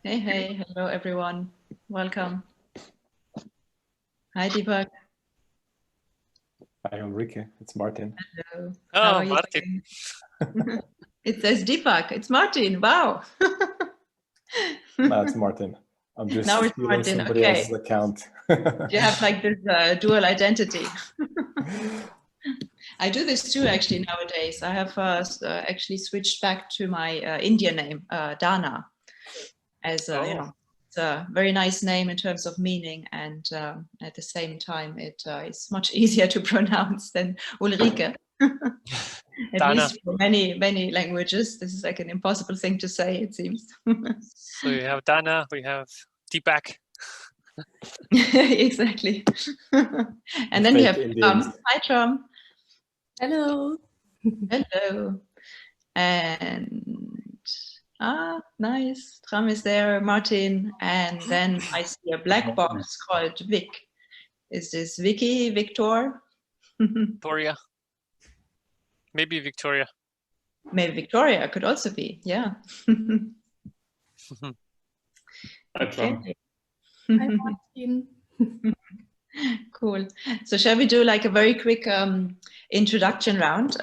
Hey, hello everyone. Welcome. Hi Deepak. Hi Ulrike, it's Martin. Hello. Oh, How are you Martin. doing? It says Deepak. It's Martin. Wow. No, it's Martin. I'm just Now it's stealing Martin. somebody Okay. else's account. You have like this dual identity. I do this too actually nowadays. I have actually switched back to my Indian name, Dana, as Oh. you know, it's a very nice name in terms of meaning, and at the same time it is much easier to pronounce than Ulrike. At Dana. least for many languages, this is like an impossible thing to say, it seems. So you have Dana, we have Deepak. Exactly. And then you have Indians. Tram. Hi Tram. Hello. Hello. And nice. Tram is there, Martin. And then I see a black box called Vic. Is this Vicky, Victor? Victoria. Maybe Victoria. Maybe Victoria could also be, yeah. Okay. Hi, Martin. Cool. So shall we do like a very quick introduction round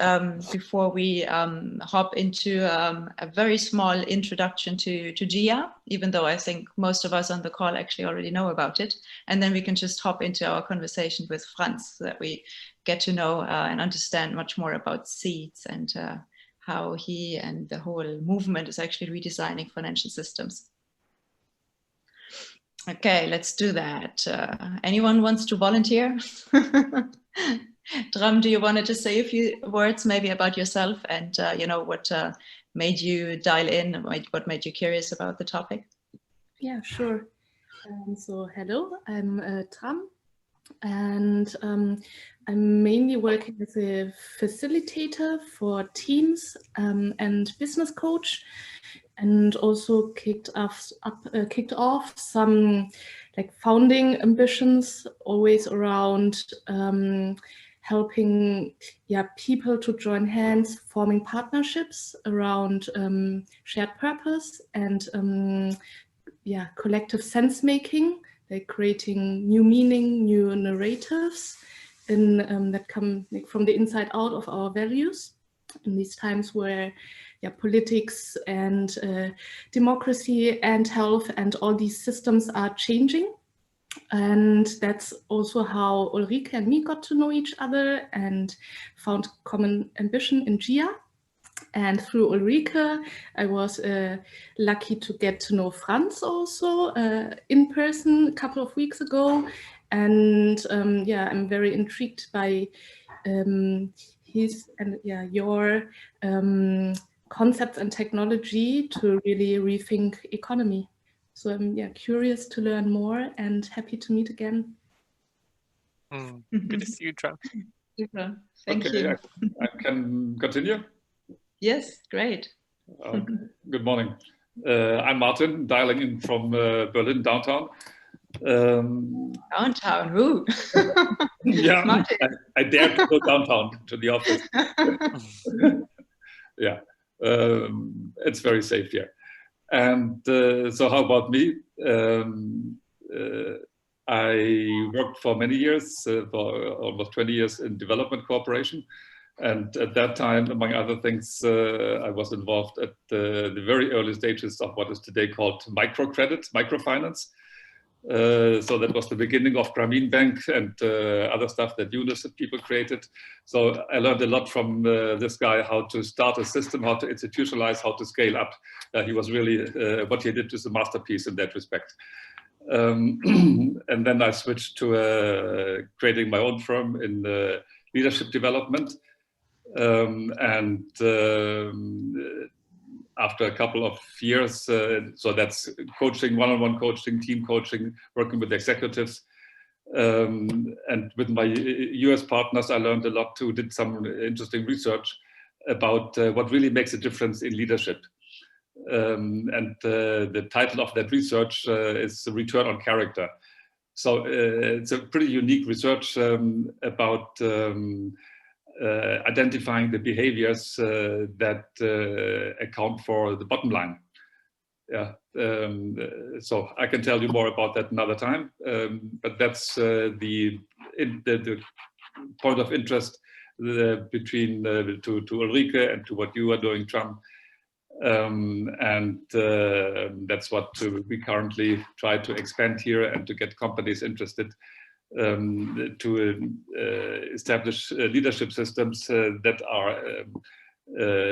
before we hop into a very small introduction to GIA, even though I think most of us on the call actually already know about it. And then we can just hop into our conversation with Franz so that we get to know and understand much more about SEEDS and how he and the whole movement is actually redesigning financial systems. Okay, let's do that. Anyone wants to volunteer? Dram, do you want to just say a few words maybe about yourself and you know, what made you dial in, what made you curious about the topic? Yeah, sure. So hello, I'm Tram, and I'm mainly working as a facilitator for teams and business coach, and also kicked off some like founding ambitions, always around helping people to join hands, forming partnerships around shared purpose and collective sense making, like creating new meaning, new narratives that come like, from the inside out of our values in these times where politics and democracy and health and all these systems are changing. And that's also how Ulrike and me got to know each other and found common ambition in GIA. And through Ulrike, I was lucky to get to know Franz also in person a couple of weeks ago. And I'm very intrigued by his and your concepts and technology to really rethink economy. So I'm curious to learn more and happy to meet again. Good to see you, Tram. Super. Thank Okay, you. I can continue. Yes, great. Good morning. I'm Martin, dialing in from Berlin downtown. Downtown, woo. Yeah, I dare to go downtown to the office. Yeah, it's very safe here. And so how about me? I worked for many years, for almost 20 years in development cooperation. And at that time, among other things, I was involved at the very early stages of what is today called microcredit, microfinance. So that was the beginning of Grameen Bank and other stuff that UNICEF people created. So I learned a lot from this guy, how to start a system, how to institutionalize, how to scale up. He was really, what he did is a masterpiece in that respect. And then I switched to creating my own firm in leadership development. After a couple of years, so that's coaching, one-on-one coaching, team coaching, working with executives. And with my US partners, I learned a lot too, did some interesting research about what really makes a difference in leadership. The title of that research is Return on Character. So it's a pretty unique research about identifying the behaviors that account for the bottom line. yeah, so I can tell you more about that another time. But that's the point of interest between to Ulrike and to what you are doing, Tram. And that's what we currently try to expand here and to get companies interested to establish leadership systems that are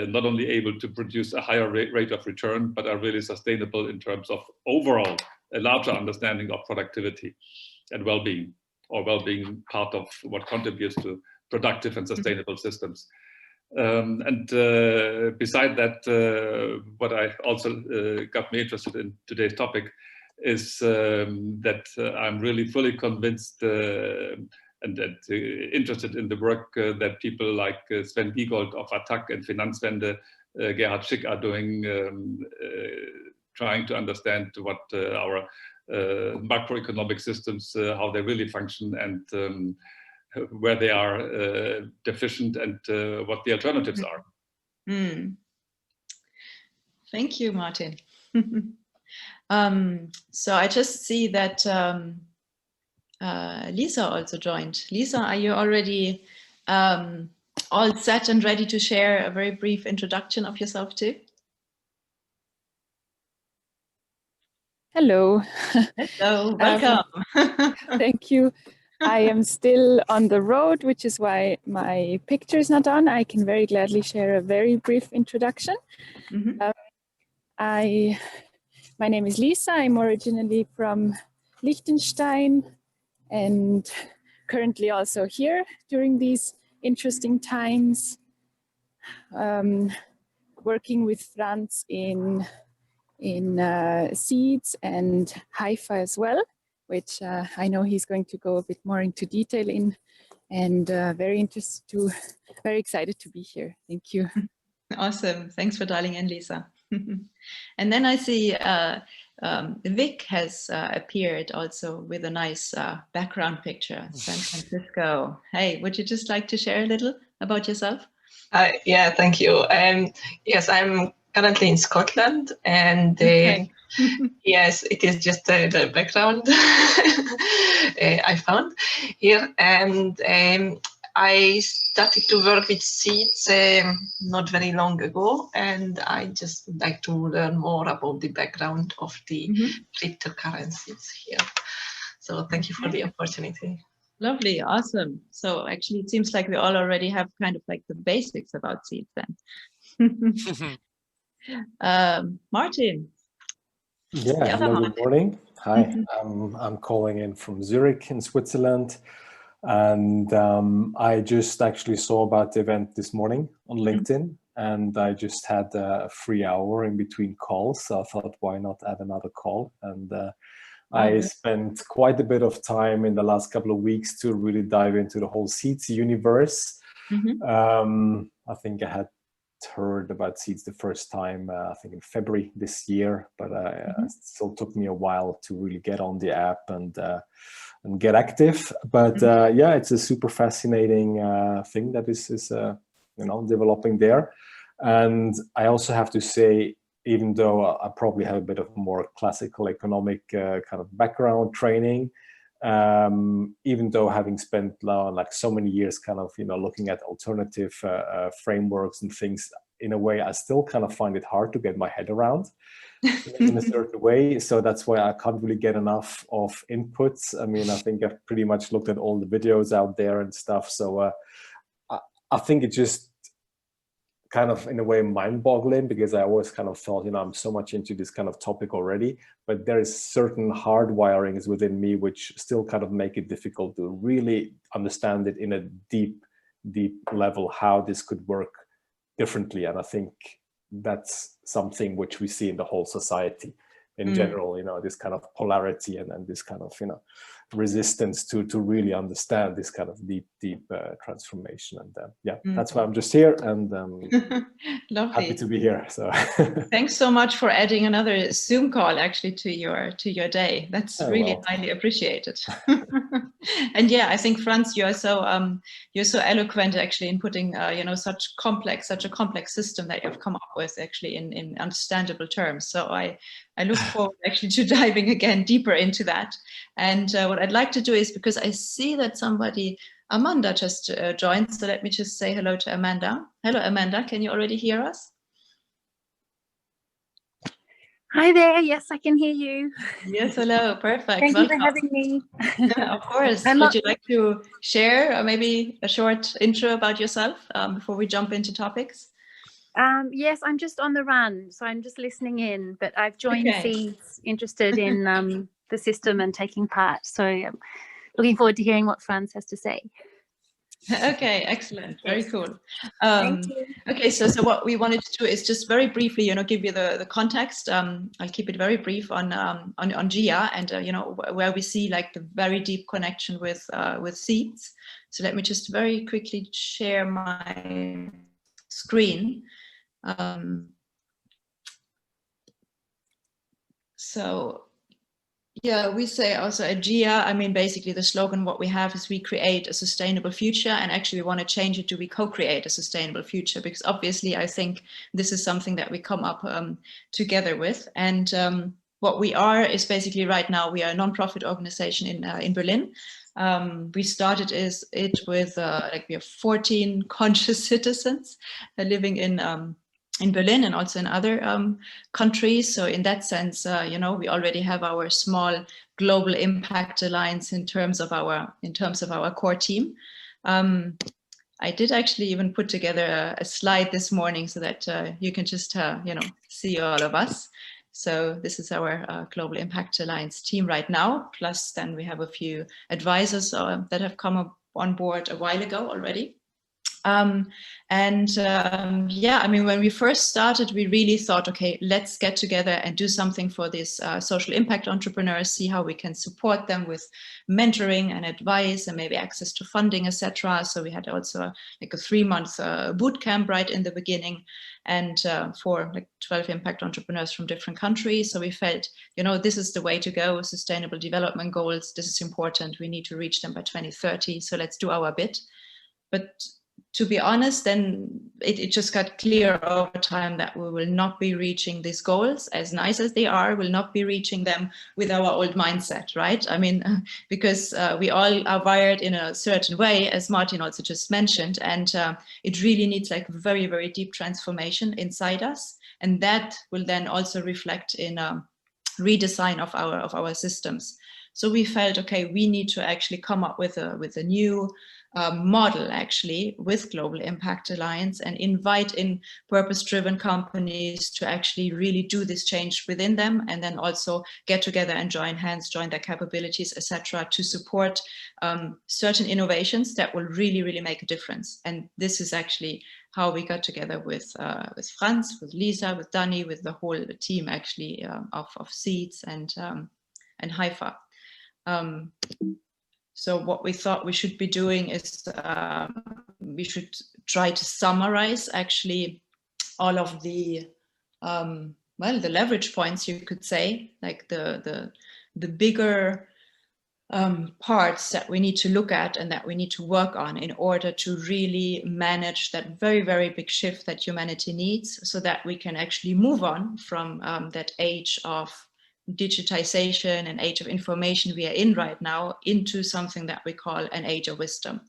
not only able to produce a higher rate of return, but are really sustainable in terms of overall a larger understanding of productivity and well-being, or well-being part of what contributes to productive and sustainable systems. And beside that, what I also got me interested in today's topic is that I'm really fully convinced and interested in the work that people like Sven Giegold of Attac and Finanzwende, Gerhard Schick are doing, trying to understand what our macroeconomic systems, how they really function, and where they are deficient, and what the alternatives are. Mm. Thank you, Martin. So I just see that Lisa also joined. Lisa, are you already all set and ready to share a very brief introduction of yourself too? Hello. Hello, welcome. Thank you. I am still on the road, which is why my picture is not on. I can very gladly share a very brief introduction. Mm-hmm. My name is Lisa. I'm originally from Liechtenstein and currently also here during these interesting times, working with Franz in SEEDS and Haifa as well, which I know he's going to go a bit more into detail in, and very excited to be here. Thank you. Awesome. Thanks for dialing in, Lisa. And then I see Vic has appeared also with a nice background picture, San Francisco. Hey, would you just like to share a little about yourself? Yeah, thank you. Yes, I'm currently in Scotland, and Okay. yes, it is just the background I found here. And I started to work with SEEDS not very long ago, and I just would like to learn more about the background of the cryptocurrencies here. So thank you for the opportunity. Lovely, awesome. So actually it seems like we all already have kind of like the basics about SEEDS then. Martin. Yeah, hello, good morning. Hi, I'm calling in from Zurich in Switzerland. And I just actually saw about the event this morning on LinkedIn, and I just had a free hour in between calls. So I thought, why not add another call? And I spent quite a bit of time in the last couple of weeks to really dive into the whole SEEDS universe. I think I had heard about SEEDS the first time, I think in February this year, but it still took me a while to really get on the app and get active. But yeah, it's a super fascinating thing that is developing there. And I also have to say, even though I probably have a bit of more classical economic kind of background training, even though having spent like so many years kind of looking at alternative frameworks and things, in a way I still kind of find it hard to get my head around in a certain way. So that's why I can't really get enough of inputs. I mean, I think I've pretty much looked at all the videos out there and stuff. So I think it just kind of in a way mind-boggling, because I always kind of thought, I'm so much into this kind of topic already, but there is certain hardwirings within me which still kind of make it difficult to really understand it in a deep level, how this could work differently. And I think that's something which we see in the whole society in general, this kind of polarity and this kind of, resistance to really understand this kind of deep transformation. And yeah, that's why I'm just here, and happy to be here. So thanks so much for adding another Zoom call actually to your day. That's really highly appreciated. And yeah, I think Franz, you're so eloquent actually in putting such a complex system that you've come up with actually in understandable terms. So I look forward actually to diving again deeper into that. And what I'd like to do is, because I see that Amanda just joined, so let me just say hello to Amanda. Hello, Amanda, can you already hear us? Hi there, yes, I can hear you. Yes, hello, perfect. Thank you for having me. Of course. Would you like to share maybe a short intro about yourself before we jump into topics? Yes, I'm just on the run, so I'm just listening in, but I've joined SEEDS, interested in the system and taking part. So I'm looking forward to hearing what Franz has to say. Okay, excellent. Very cool. Thank you. Okay, so what we wanted to do is just very briefly, give you the context. I'll keep it very brief on GIA and where we see like the very deep connection with SEEDS. So let me just very quickly share my screen. So yeah, we say also at GIA, I mean, basically the slogan, what we have is we create a sustainable future, and actually we want to change it to we co-create a sustainable future, because obviously I think this is something that we come up together with. And what we are is basically right now, we are a non-profit organization in Berlin. We started it with we have 14 conscious citizens living in Berlin and also in other countries. So in that sense, we already have our small global impact alliance in terms of our core team. I did actually even put together a slide this morning so that you can just see all of us. So this is our Global Impact Alliance team right now. Plus then we have a few advisors that have come on board a while ago already. Yeah, I mean, when we first started, we really thought, okay, let's get together and do something for these social impact entrepreneurs, see how we can support them with mentoring and advice and maybe access to funding, etc. So we had also like a 3-month boot camp right in the beginning, and for like 12 impact entrepreneurs from different countries. So we felt, this is the way to go. Sustainable development goals, this is important. We need to reach them by 2030. So let's do our bit. But to be honest, then it just got clear over time that we will not be reaching these goals, as nice as they are, will not be reaching them with our old mindset, right? I mean, because we all are wired in a certain way, as Martin also just mentioned, and it really needs like very, very deep transformation inside us. And that will then also reflect in a redesign of our systems. So we felt, okay, we need to actually come up with a new model actually with Global Impact Alliance and invite in purpose-driven companies to actually really do this change within them, and then also get together and join hands, join their capabilities, etc., to support certain innovations that will really, really make a difference. And this is actually how we got together with Franz, with Lisa, with Danny, with the whole team actually of SEEDS and Haifa. So what we thought we should be doing is we should try to summarize actually all of the the leverage points, you could say, like the bigger parts that we need to look at and that we need to work on in order to really manage that very, very big shift that humanity needs, so that we can actually move on from that age of digitization and age of information we are in right now into something that we call an age of wisdom.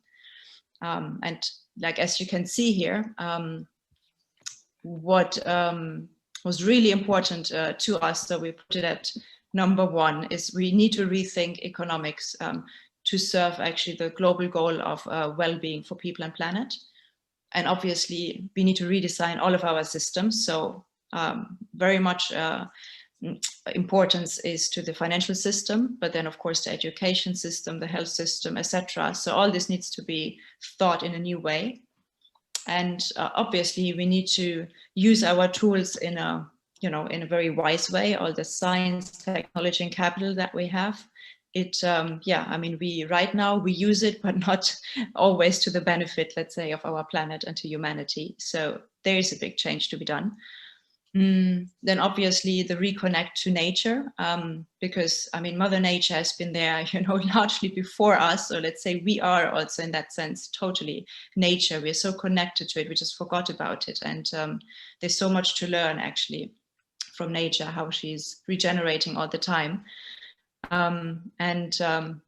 And like, as you can see here, what was really important to us, so we put it at number 1, is we need to rethink economics to serve actually the global goal of well-being for people and planet. And obviously we need to redesign all of our systems. So very much importance is to the financial system, but then of course the education system, the health system, etc. So all this needs to be thought in a new way. And obviously we need to use our tools in a very wise way, all the science, technology and capital that we have, yeah, I mean, right now we use it, but not always to the benefit, let's say, of our planet and to humanity. So there is a big change to be done. Then obviously the reconnect to nature, because I mean, Mother Nature has been there, you know, largely before us. So let's say we are also in that sense totally nature. We're so connected to it, we just forgot about it. And there's so much to learn actually from nature, how she's regenerating all the time.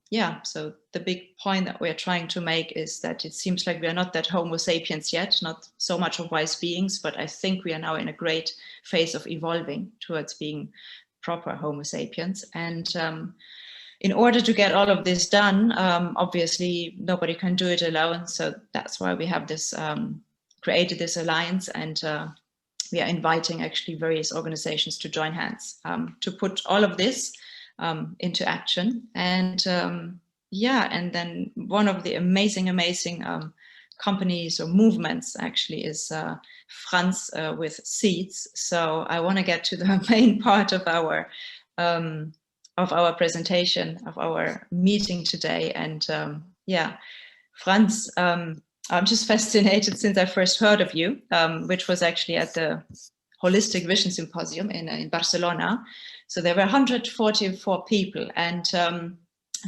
Yeah, so the big point that we're trying to make is that it seems like we are not that Homo sapiens yet, not so much of wise beings, but I think we are now in a great phase of evolving towards being proper Homo sapiens. And in order to get all of this done, obviously nobody can do it alone. So that's why we have this created this alliance, and we are inviting actually various organizations to join hands to put all of this into action. And yeah, and then one of the amazing companies or movements actually is Franz with SEEDS. So I want to get to the main part of our presentation, of our meeting today. And yeah, Franz, I'm just fascinated since I first heard of you, which was actually at the Holistic Vision Symposium in Barcelona. So there were 144 people, and I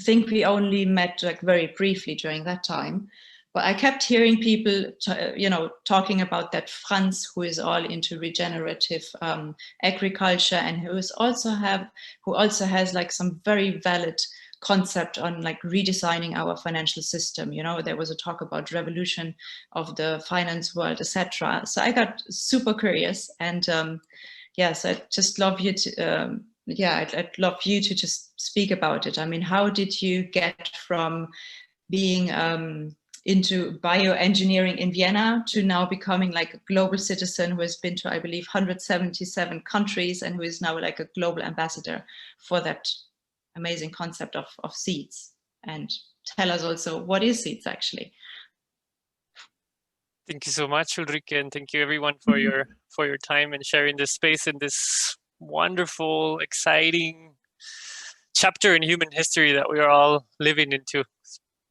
think we only met like very briefly during that time. But I kept hearing people, you know, talking about that Franz, who is all into regenerative agriculture, and who also has like some very valid concept on like redesigning our financial system. You know, there was a talk about revolution of the finance world, etc. So I got super curious, and yes, I'd just love you to I'd love you to just speak about it. I mean, how did you get from being into bioengineering in Vienna to now becoming like a global citizen who has been to, I believe, 177 countries, and who is now like a global ambassador for that amazing concept of SEEDS? And tell us also, what is SEEDS actually? Thank you so much, Ulrike, and thank you everyone for your time and sharing this space in this wonderful, exciting chapter in human history that we are all living into.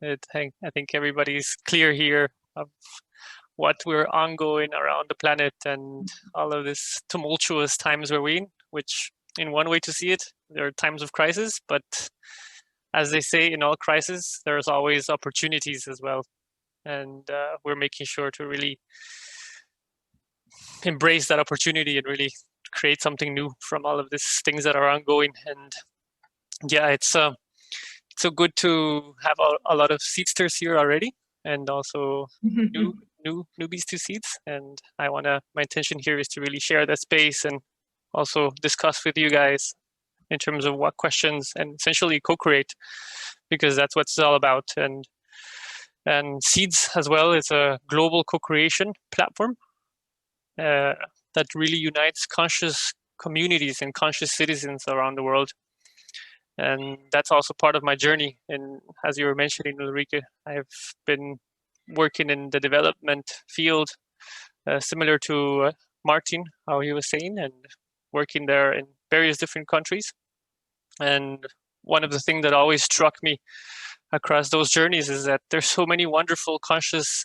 I think everybody's clear here of what we're ongoing around the planet and all of this tumultuous times we're in, which in one way to see it, there are times of crisis, but as they say, in all crises, there's always opportunities as well. And we're making sure to really embrace that opportunity and really create something new from all of these things that are ongoing. And yeah, it's so good to have a lot of seedsters here already, and also newbies to SEEDS. And my intention here is to really share that space and also discuss with you guys in terms of what questions, and essentially co-create, because that's what it's all about. And SEEDS as well is a global co-creation platform that really unites conscious communities and conscious citizens around the world. And that's also part of my journey. And as you were mentioning, Ulrike, I've been working in the development field, similar to Martin, how he was saying, and working there in various different countries. And one of the things that always struck me across those journeys is that there's so many wonderful conscious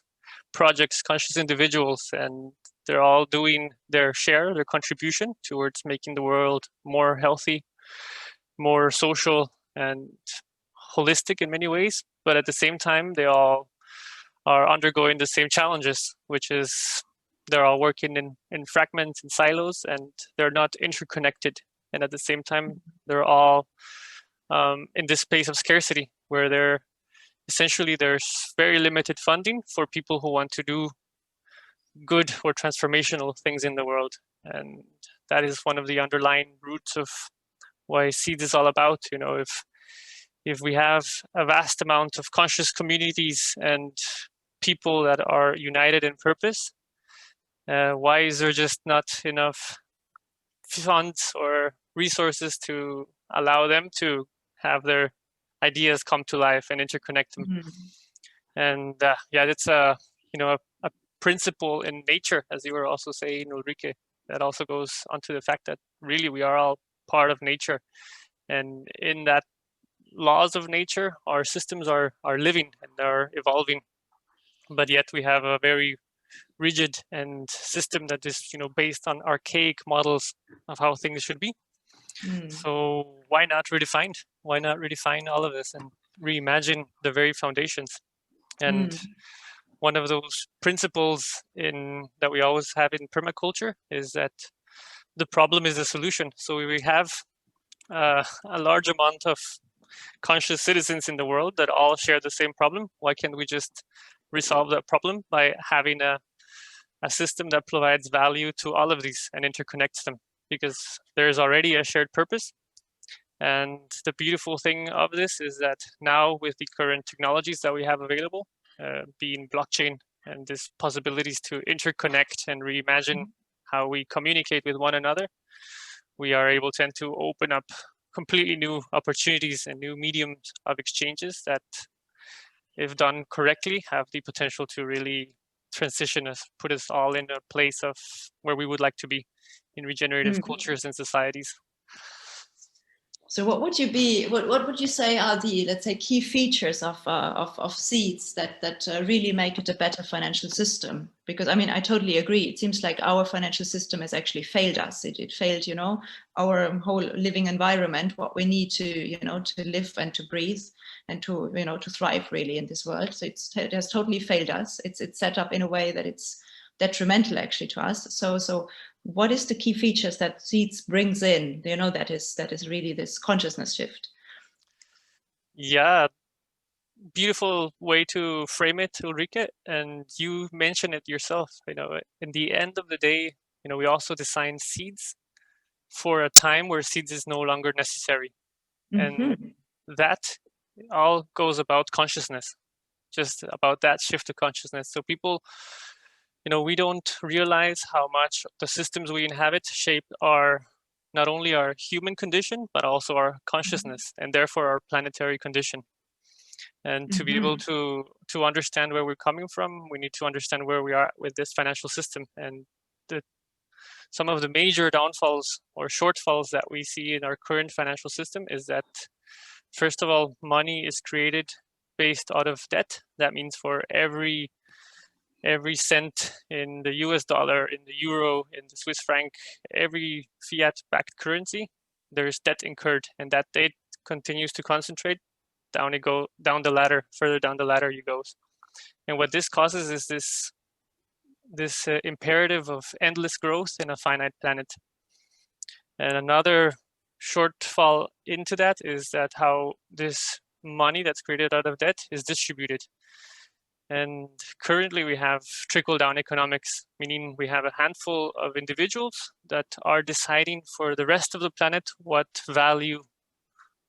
projects, conscious individuals, and they're all doing their share, their contribution towards making the world more healthy, more social, and holistic in many ways. But at the same time, they all are undergoing the same challenges, which is they're all working in fragments and silos, and they're not interconnected. And at the same time, they're all in this space of scarcity, where there's very limited funding for people who want to do good or transformational things in the world. And that is one of the underlying roots of why SEEDS is all about. You know, if we have a vast amount of conscious communities and people that are united in purpose, why is there just not enough funds or resources to allow them to have their ideas come to life and interconnect them? And yeah, it's a principle in nature, as you were also saying, Ulrike, that also goes onto the fact that really we are all part of nature. And in that laws of nature. Our systems are living and are evolving, but yet we have a very rigid and system that is, you know, based on archaic models of how things should be. So why not redefine? Why not redefine all of this and reimagine the very foundations? And one of those principles that we always have in permaculture is that the problem is the solution. So we have a large amount of conscious citizens in the world that all share the same problem. Why can't we just resolve that problem by having a system that provides value to all of these and interconnects them? Because there's already a shared purpose. And the beautiful thing of this is that now with the current technologies that we have available, being blockchain and these possibilities to interconnect and reimagine how we communicate with one another, we are able to open up completely new opportunities and new mediums of exchanges that, if done correctly, have the potential to really transition us, put us all in a place of where we would like to be in regenerative cultures and societies. So what would you say are the, let's say, key features of SEEDS that really make it a better financial system? Because I mean, I totally agree. It seems like our financial system has actually failed us. It failed, you know, our whole living environment, what we need to, you know, to live and to breathe and to, you know, to thrive really in this world. So it has totally failed us. It's set up in a way that it's detrimental actually to us. So what is the key features that SEEDS brings in, you know, that is really this consciousness shift? Yeah, beautiful way to frame it, Ulrike. And you mentioned it yourself, you know, in the end of the day, you know, we also design SEEDS for a time where SEEDS is no longer necessary. And that all goes about consciousness, just about that shift to consciousness. So people, you know, we don't realize how much the systems we inhabit shape not only our human condition, but also our consciousness and therefore our planetary condition. And to be able to understand where we're coming from, we need to understand where we are with this financial system. And some of the major downfalls or shortfalls that we see in our current financial system is that, first of all, money is created based out of debt. That means for every cent in the US dollar, in the euro, in the Swiss franc, every fiat-backed currency, there's debt incurred, and that debt continues to concentrate. Down the ladder, further down the ladder you goes. And what this causes is this imperative of endless growth in a finite planet. And another shortfall into that is that how this money that's created out of debt is distributed. And currently we have trickle-down economics, meaning we have a handful of individuals that are deciding for the rest of the planet what value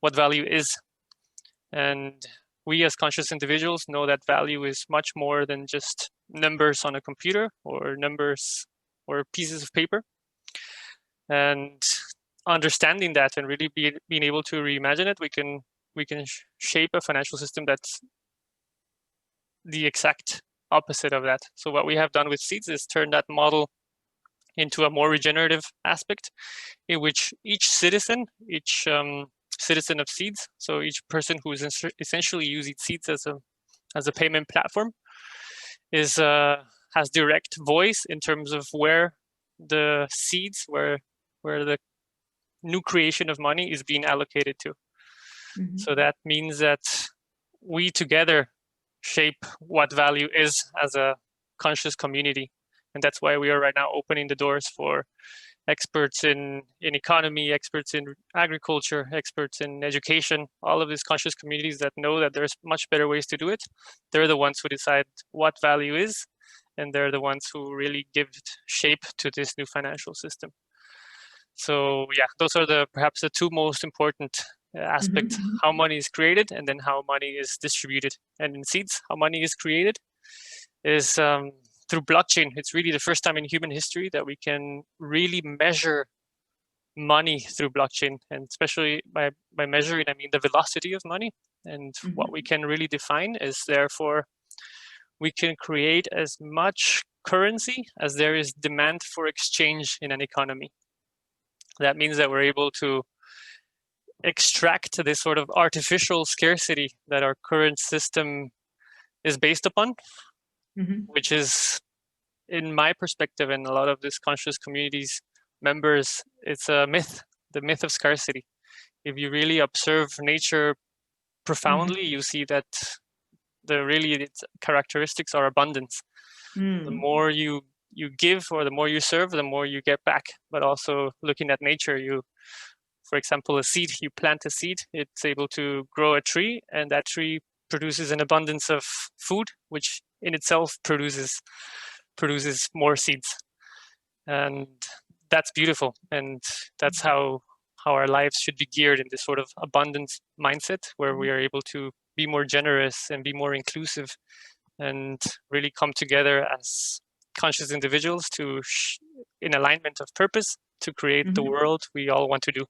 is. And we as conscious individuals know that value is much more than just numbers on a computer or numbers or pieces of paper. And understanding that and really being able to reimagine it, we can shape a financial system that's the exact opposite of that. So what we have done with SEEDS is turn that model into a more regenerative aspect, in which each citizen of SEEDS, so each person who is essentially using SEEDS as a payment platform, has direct voice in terms of where the seeds, where the new creation of money is being allocated to. So that means that we together shape what value is as a conscious community. And that's why we are right now opening the doors for experts in economy, experts in agriculture, experts in education, all of these conscious communities that know that there's much better ways to do it. They're the ones who decide what value is, and they're the ones who really give shape to this new financial system. So yeah, those are perhaps the two most important aspects, how money is created and then how money is distributed. And in SEEDS, how money is created is through blockchain. It's really the first time in human history that we can really measure money through blockchain, and especially by measuring, I mean the velocity of money. And what we can really define is, therefore, we can create as much currency as there is demand for exchange in an economy. That means that we're able to extract this sort of artificial scarcity that our current system is based upon, which is, in my perspective and a lot of this conscious community's members, it's a myth, the myth of scarcity. If you really observe nature profoundly, you see that its characteristics are abundance. The more you give, or the more you serve, the more you get back. But also looking at nature, for example, a seed, you plant a seed, it's able to grow a tree, and that tree produces an abundance of food, which in itself produces more seeds. And that's beautiful. And that's how our lives should be geared, in this sort of abundance mindset, where we are able to be more generous and be more inclusive, and really come together as conscious individuals in alignment of purpose, to create the world we all want to do.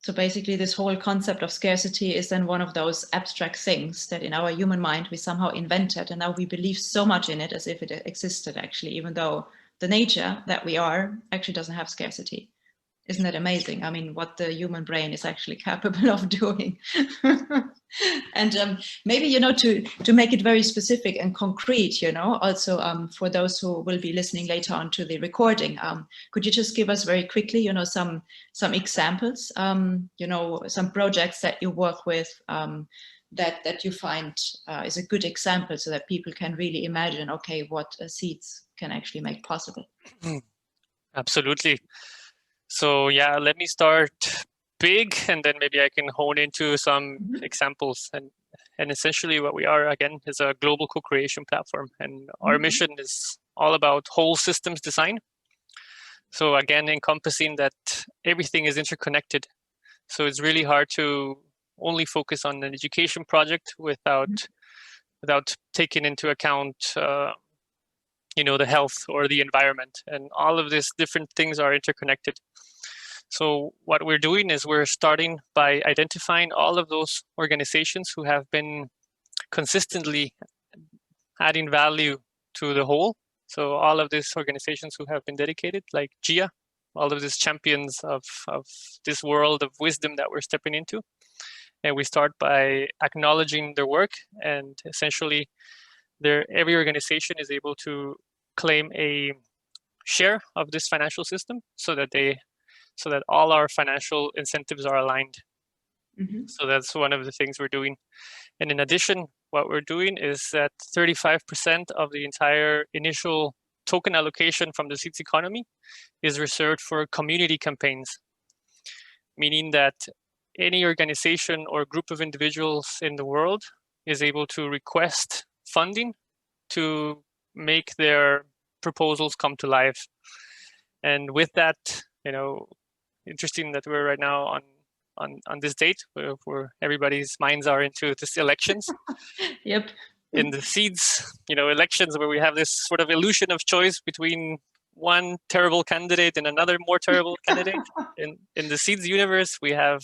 So basically, this whole concept of scarcity is then one of those abstract things that in our human mind we somehow invented, and now we believe so much in it as if it existed actually, even though the nature that we are actually doesn't have scarcity. Isn't that amazing? I mean, what the human brain is actually capable of doing. And maybe, to make it very specific and concrete, also for those who will be listening later on to the recording, could you just give us very quickly, some examples, some projects that you work with that you find is a good example, so that people can really imagine, okay, what SEEDS can actually make possible. Absolutely. So yeah, let me start big, and then maybe I can hone into some examples. And essentially what we are, again, is a global co-creation platform. And our mission is all about whole systems design. So again, encompassing that everything is interconnected. So it's really hard to only focus on an education project without taking into account the health or the environment, and all of these different things are interconnected. So what we're doing is we're starting by identifying all of those organizations who have been consistently adding value to the whole. So all of these organizations who have been dedicated, like GIA, all of these champions of this world of wisdom that we're stepping into. And we start by acknowledging their work, and essentially every organization is able to claim a share of this financial system, so that all our financial incentives are aligned. So that's one of the things we're doing. And in addition, what we're doing is that 35% of the entire initial token allocation from the SEEDS economy is reserved for community campaigns, meaning that any organization or group of individuals in the world is able to request funding to make their proposals come to life. And with that, interesting that we're right now on this date where everybody's minds are into this elections. Yep. In the SEEDS, elections, where we have this sort of illusion of choice between one terrible candidate and another more terrible candidate. In the SEEDS universe, we have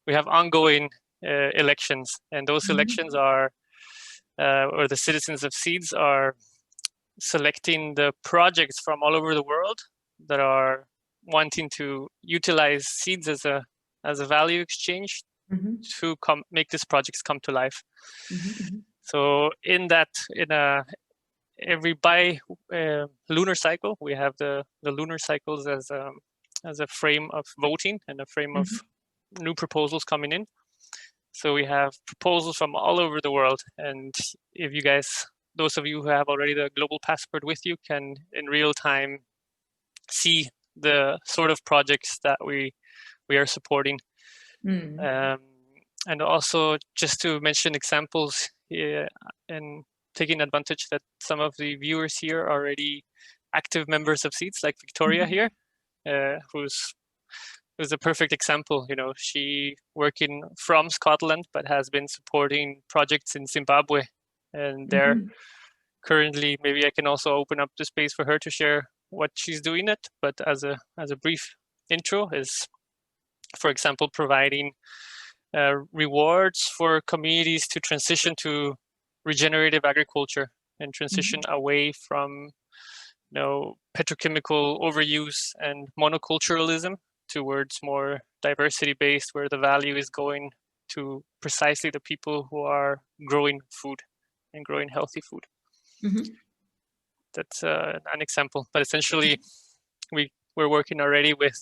ongoing elections, and those elections are, or the citizens of SEEDS are selecting the projects from all over the world that are wanting to utilize SEEDS as a value exchange to make these projects come to life. So every lunar cycle, we have the lunar cycles as a frame of voting and a frame of new proposals coming in. So we have proposals from all over the world, and if you guys, those of you who have already the global passport with you, can in real time see the sort of projects that we are supporting. And also, just to mention examples, and taking advantage that some of the viewers here are already active members of SEEDS, like Victoria here, who's a perfect example. She working from Scotland, but has been supporting projects in Zimbabwe, and they're currently, maybe I can also open up the space for her to share what she's doing it. But as a brief intro, is, for example, providing rewards for communities to transition to regenerative agriculture and transition away from petrochemical overuse and monoculturalism towards more diversity-based, where the value is going to precisely the people who are growing food and growing healthy food. That's an example, but essentially we're working already with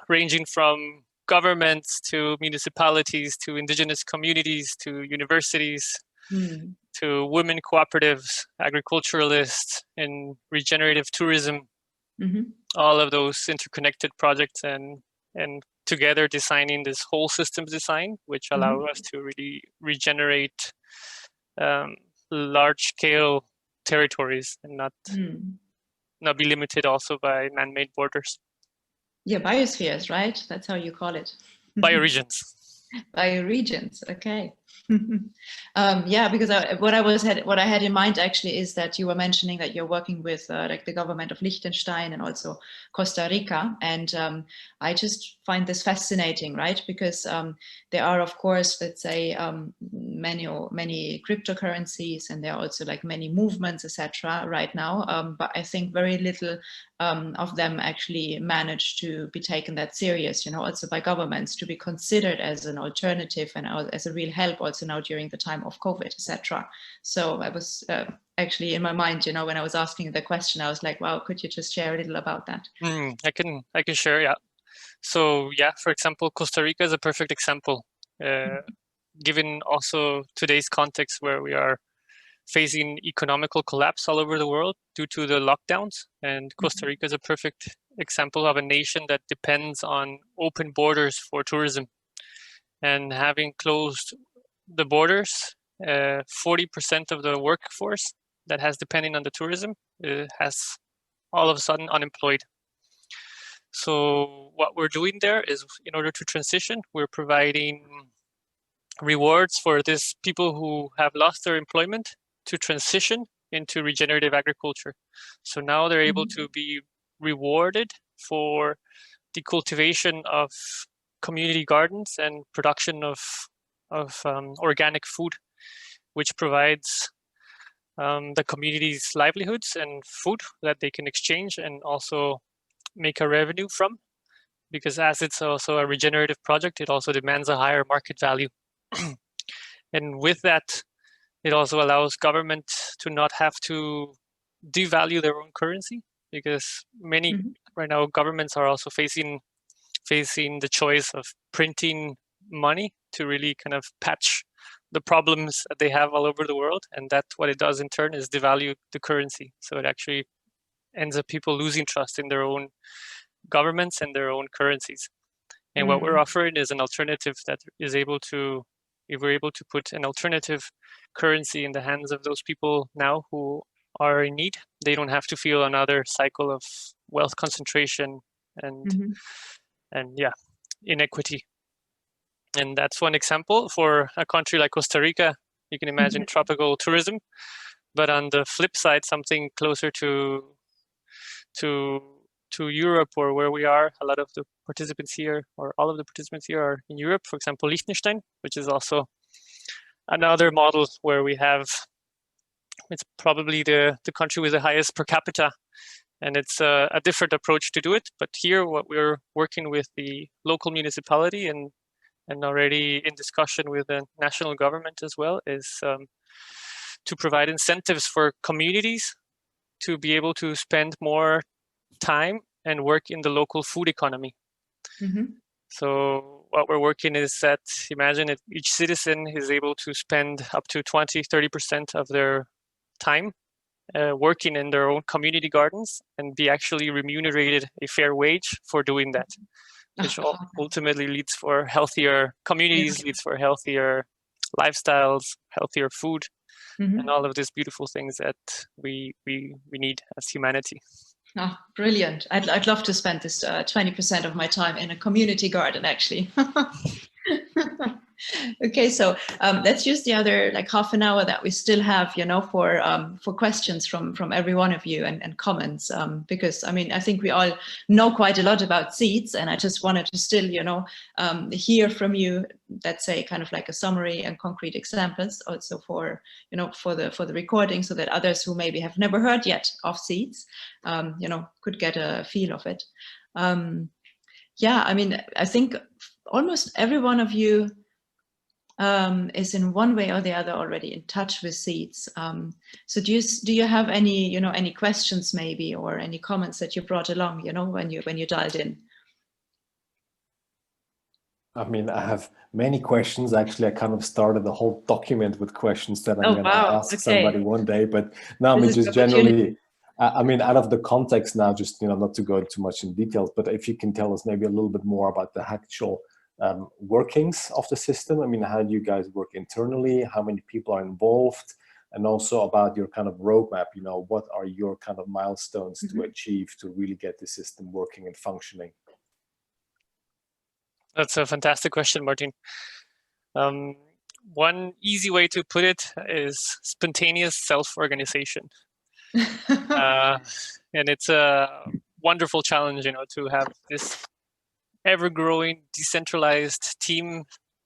ranging from governments to municipalities to indigenous communities to universities to women cooperatives, agriculturalists, and regenerative tourism. All of those interconnected projects and together designing this whole systems design, which allow us to really regenerate large scale territories and not be limited also by man-made borders. Yeah, biospheres, right? That's how you call it. Bioregions. Bioregions, okay. Yeah, because what I had in mind actually is that you were mentioning that you're working with like the government of Liechtenstein and also Costa Rica, and I just find this fascinating, right? Because there are, of course, let's say many cryptocurrencies, and there are also like many movements, etc. right now, but I think very little of them actually manage to be taken that serious, you know, also by governments, to be considered as an alternative and as a real help also now during the time of COVID, etc. So I was actually in my mind, you know, when I was asking the question, I was like, wow, could you just share a little about that? I can share, yeah. So yeah, for example, Costa Rica is a perfect example, given also today's context where we are facing economical collapse all over the world due to the lockdowns. And Costa Rica is a perfect example of a nation that depends on open borders for tourism. And having closed the borders, 40% of the workforce that has depending on the tourism has all of a sudden unemployed. So what we're doing there is, in order to transition, we're providing rewards for these people who have lost their employment to transition into regenerative agriculture. So now they're able to be rewarded for the cultivation of community gardens and production of organic food, which provides the community's livelihoods and food that they can exchange and also make a revenue from, because as it's also a regenerative project, it also demands a higher market value. And with that, it also allows government to not have to devalue their own currency, because many right now governments are also facing the choice of printing money to really kind of patch the problems that they have all over the world. And that what it does in turn is devalue the currency. So it actually ends up people losing trust in their own governments and their own currencies. And what we're offering is an alternative that is able to, if we're able to put an alternative currency in the hands of those people now who are in need, they don't have to feel another cycle of wealth concentration and yeah, inequity. And that's one example. For a country like Costa Rica, you can imagine tropical tourism, but on the flip side, something closer to Europe, or where we are, a lot of the participants here, or all of the participants here, are in Europe. For example, Liechtenstein, which is also another model where we have, it's probably the country with the highest per capita, and it's a different approach to do it. But here, what we're working with the local municipality and already in discussion with the national government as well, is to provide incentives for communities to be able to spend more time and work in the local food economy. So what we're working is that, imagine if each citizen is able to spend up to 20-30% of their time working in their own community gardens and be actually remunerated a fair wage for doing that, which ultimately leads for healthier communities, leads for healthier lifestyles, healthier food, and all of these beautiful things that we need as humanity. Oh, brilliant. I'd love to spend this 20% of my time in a community garden, actually. Okay, so let's use the other like half an hour that we still have, you know, for questions from every one of you and comments, because I mean, I think we all know quite a lot about seeds, and I just wanted to still, you know, hear from you, let's say, kind of like a summary and concrete examples also for, you know, for the recording, so that others who maybe have never heard yet of seeds, you know, could get a feel of it. Yeah, I mean, I think almost every one of you is in one way or the other already in touch with SEEDS. So do you have any any questions maybe, or any comments that you brought along when you dialed in? I mean, I have many questions. Actually, I kind of started the whole document with questions that I'm going to ask somebody one day. But no, I mean, just generally, I mean, out of the context now, just not to go too much in details, but if you can tell us maybe a little bit more about the actual workings of the system. I mean, how do you guys work internally? How many people are involved? And also about your kind of roadmap. What are your kind of milestones to achieve to really get the system working and functioning? That's a fantastic question, Martin. One easy way to put it is spontaneous self-organization. And it's a wonderful challenge, to have this ever-growing decentralized team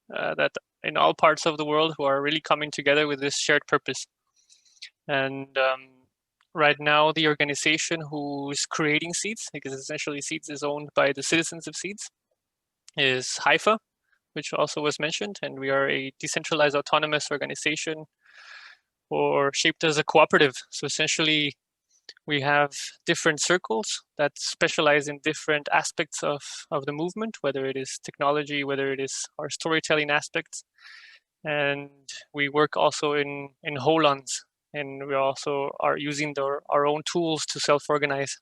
that in all parts of the world who are really coming together with this shared purpose. And right now, the organization who's creating SEEDS, because essentially SEEDS is owned by the citizens of SEEDS, is HIFA, which also was mentioned, and we are a decentralized autonomous organization or shaped as a cooperative. So essentially, we have different circles that specialize in different aspects of the movement, whether it is technology, whether it is our storytelling aspects. And we work also in holons, and we also are using our own tools to self-organize.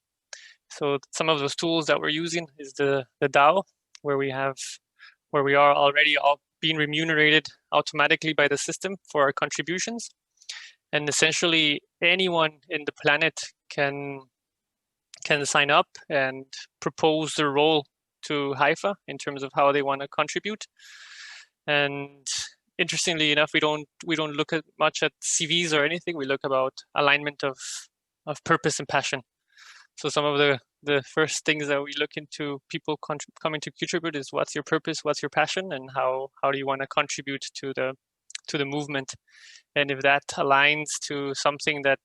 So some of those tools that we're using is the DAO, where we are already all being remunerated automatically by the system for our contributions. And essentially anyone in the planet can sign up and propose their role to HIFA in terms of how they want to contribute. And interestingly enough, we don't look at much at CVs or anything. We look about alignment of purpose and passion. So some of the first things that we look into people coming to contribute is what's your purpose, what's your passion, and how do you want to contribute to the movement. And if that aligns to something that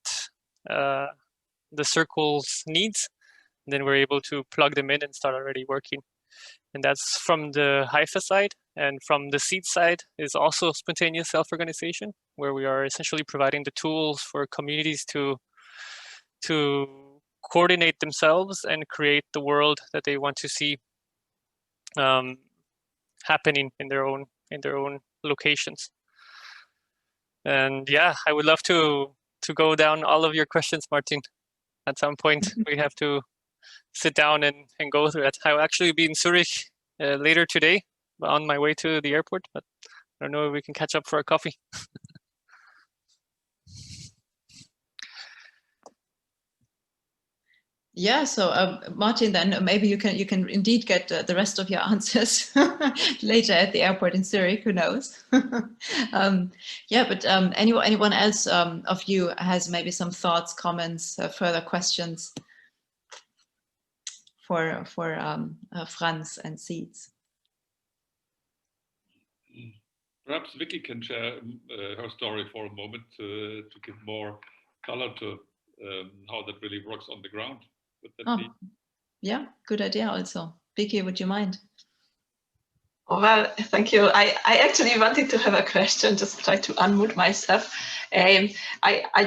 the circles needs, then we're able to plug them in and start already working. And that's from the HIFA side. And from the SEEDS side is also spontaneous self-organization, where we are essentially providing the tools for communities to coordinate themselves and create the world that they want to see happening in their own locations. And yeah, I would love to go down all of your questions, Martin. At some point, we have to sit down and go through it. I will actually be in Zurich later today on my way to the airport, but I don't know if we can catch up for a coffee. Yeah, so Martin, then maybe you can indeed get the rest of your answers later at the airport in Zurich. Who knows? Yeah, but anyone else of you has maybe some thoughts, comments, further questions for Franz and SEEDS? Perhaps Vicky can share her story for a moment to give more color to how that really works on the ground. Yeah, good idea also. Vicky, would you mind? Well, thank you. I actually wanted to have a question, just try to unmute myself. I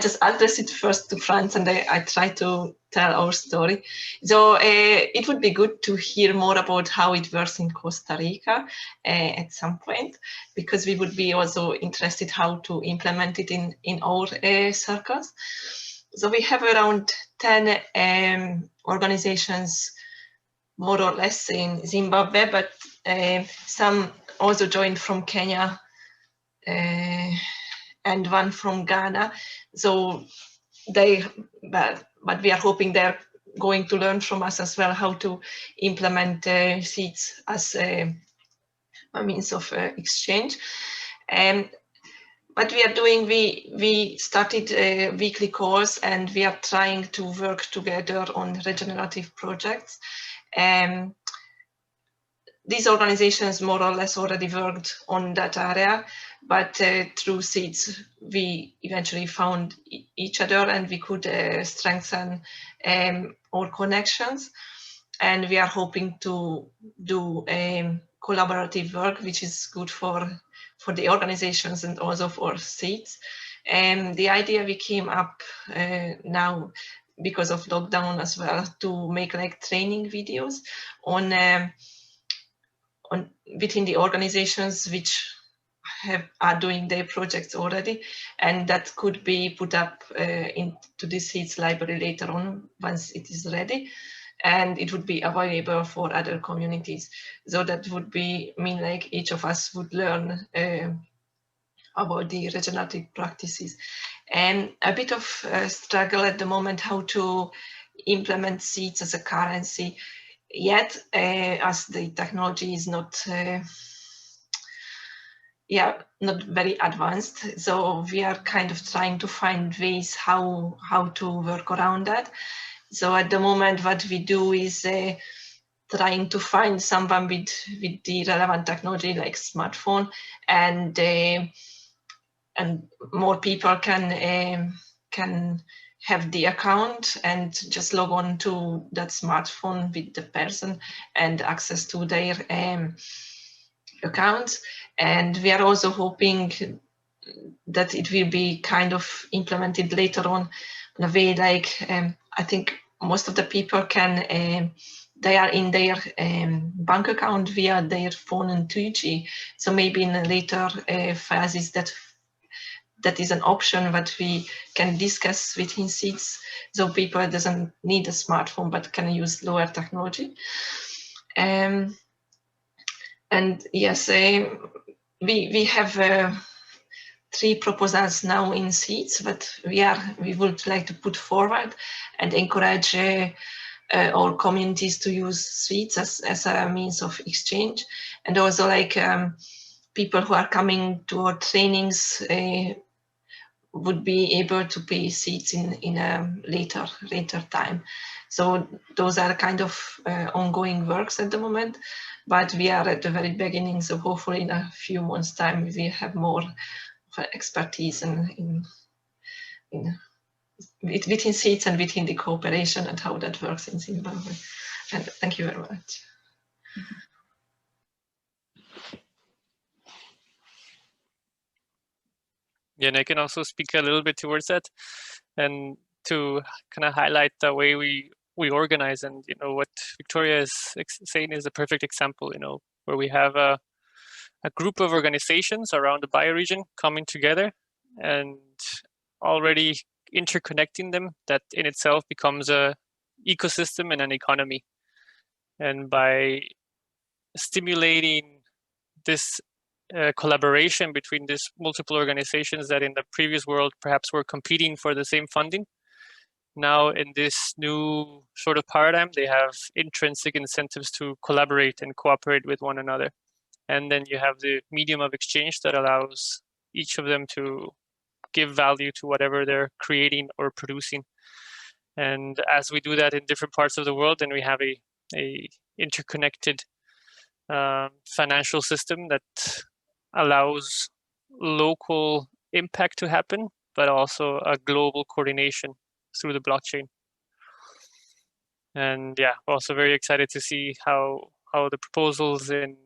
just addressed it first to Franz, and I try to tell our story. So it would be good to hear more about how it works in Costa Rica at some point, because we would be also interested how to implement it in our circles. So we have around 10 organizations, more or less, in Zimbabwe, but some also joined from Kenya and one from Ghana. So but we are hoping they're going to learn from us as well how to implement SEEDS as a means of exchange. What we are doing, we started a weekly course, and we are trying to work together on regenerative projects. These organizations more or less already worked on that area, but through SEEDS, we eventually found each other, and we could strengthen our connections. and we are hoping to do collaborative work, which is good for the organizations and also for SEEDS. And the idea we came up now because of lockdown as well, to make like training videos on within the organizations which are doing their projects already, and that could be put up into the SEEDS library later on once it is ready, and it would be available for other communities. So that would mean like each of us would learn about the regenerative practices. And a bit of struggle at the moment how to implement SEEDS as a currency yet, as the technology is not not very advanced. So we are kind of trying to find ways how to work around that. So at the moment, what we do is trying to find someone with the relevant technology like smartphone, and more people can have the account and just log on to that smartphone with the person and access to their accounts. And we are also hoping that it will be kind of implemented later on in a way like I think most of the people can they are in their bank account via their phone and 2G. So maybe in a later phases that is an option that we can discuss within SEEDS, so people doesn't need a smartphone but can use lower technology. And yes, we have 3 proposals now in SEEDS that we would like to put forward and encourage our communities to use SEEDS as a means of exchange, and also like people who are coming to our trainings would be able to pay SEEDS in a later time. So those are kind of ongoing works at the moment, but we are at the very beginning. So hopefully in a few months' time we have more expertise in within SEEDS and within the cooperation and how that works in Zimbabwe. And thank you very much. Yeah, and I can also speak a little bit towards that, and to kind of highlight the way we organize. And what Victoria is saying is a perfect example. Where we have a group of organizations around the bioregion coming together and already interconnecting them. That in itself becomes a ecosystem and an economy. And by stimulating this collaboration between these multiple organizations that in the previous world perhaps were competing for the same funding, now in this new sort of paradigm, they have intrinsic incentives to collaborate and cooperate with one another. And then you have the medium of exchange that allows each of them to give value to whatever they're creating or producing. And as we do that in different parts of the world, then we have a interconnected financial system that allows local impact to happen, but also a global coordination through the blockchain. And yeah, also very excited to see how the proposals in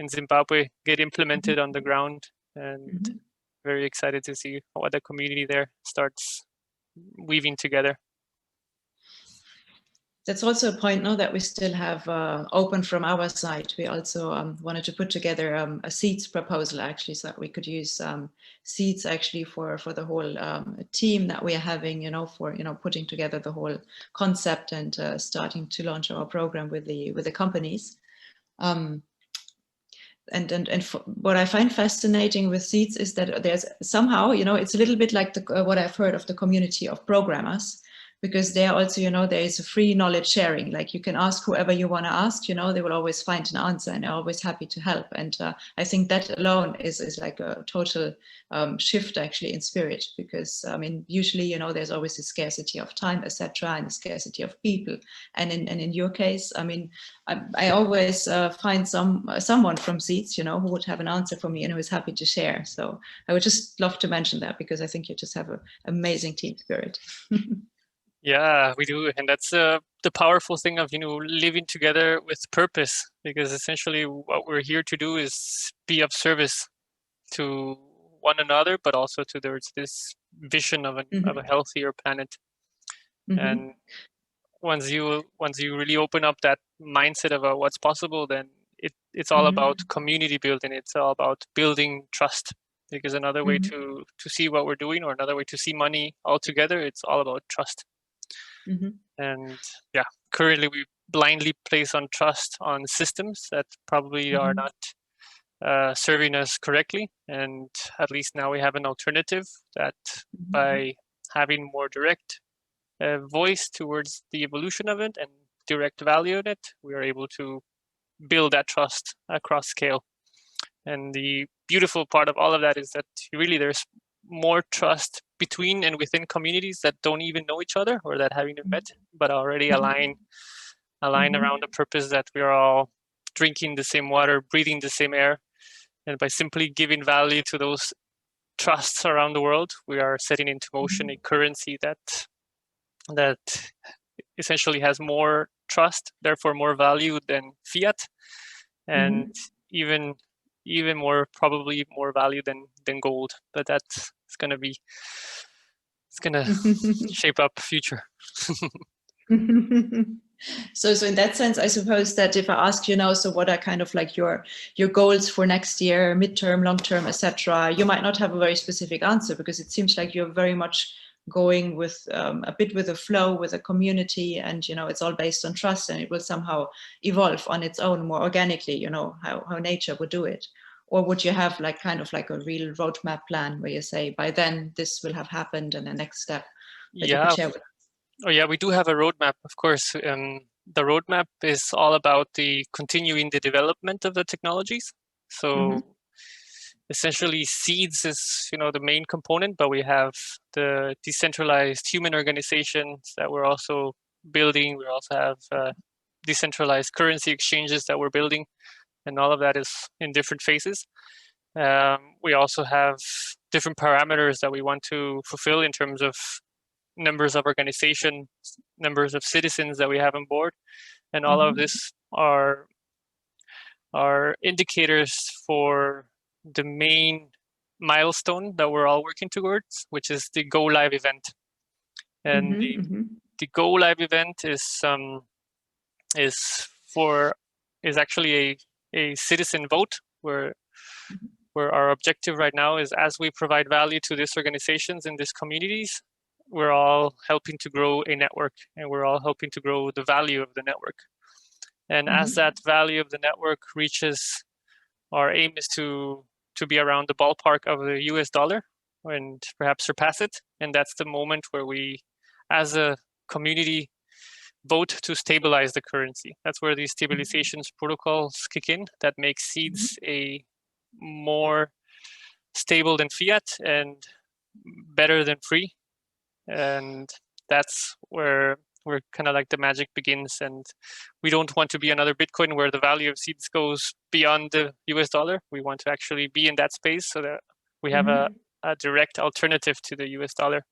Zimbabwe get implemented on the ground, and very excited to see what the community there starts weaving together. That's also a point now that we still have open from our side. We also wanted to put together a SEEDS proposal actually, so that we could use SEEDS actually for the whole team that we are having, for putting together the whole concept and starting to launch our program with the companies. And what I find fascinating with SEEDS is that there's somehow, it's a little bit like what I've heard of the community of programmers. Because there also, there is a free knowledge sharing. Like you can ask whoever you want to ask, they will always find an answer and are always happy to help. And I think that alone is like a total shift actually in spirit, because usually, there's always a scarcity of time, etc., and a scarcity of people. And in your case, I always find someone from SEEDS, who would have an answer for me and who is happy to share. So I would just love to mention that, because I think you just have an amazing team spirit. Yeah, we do, and that's the powerful thing of living together with purpose, because essentially what we're here to do is be of service to one another, but also to this vision of a healthier planet. And once you really open up that mindset of what's possible, then it's all about community building. It's all about building trust, because another way to see what we're doing, or another way to see money altogether, it's all about trust. And yeah, currently we blindly place on trust on systems that probably are not serving us correctly. And at least now we have an alternative that by having more direct voice towards the evolution of it and direct value in it, we are able to build that trust across scale. And the beautiful part of all of that is that really there's more trust between and within communities that don't even know each other, or that haven't met, but already align around a purpose that we are all drinking the same water, breathing the same air. And by simply giving value to those trusts around the world, we are setting into motion a currency that essentially has more trust, therefore more value than fiat, and even more, probably more value than gold. But it's gonna shape up future. So in that sense, I suppose that if I ask you now, so what are kind of like your goals for next year, midterm, long term, etc., you might not have a very specific answer, because it seems like you're very much going with a bit with the flow, with a community, and it's all based on trust, and it will somehow evolve on its own more organically, how nature would do it. Or would you have like kind of like a real roadmap plan where you say by then this will have happened, and the next step that you could share with us? Oh yeah, we do have a roadmap, of course. The roadmap is all about continuing the development of the technologies. So essentially SEEDS is the main component, but we have the decentralized human organizations that we're also building. We also have decentralized currency exchanges that we're building, and all of that is in different phases. We also have different parameters that we want to fulfill in terms of numbers of organizations, numbers of citizens that we have on board, and all of this are indicators for the main milestone that we're all working towards, which is the Go Live event. And the Go Live event is actually a citizen vote, where our objective right now is, as we provide value to these organizations and these communities, we're all helping to grow a network, and we're all helping to grow the value of the network. And as that value of the network reaches, our aim is to be around the ballpark of the US dollar, and perhaps surpass it. And that's the moment where we, as a community, vote to stabilize the currency. That's where these stabilizations protocols kick in, that makes SEEDS a more stable than fiat and better than free. And that's where we're kind of like the magic begins. And we don't want to be another Bitcoin where the value of SEEDS goes beyond the US dollar. We want to actually be in that space so that we have a direct alternative to the US dollar.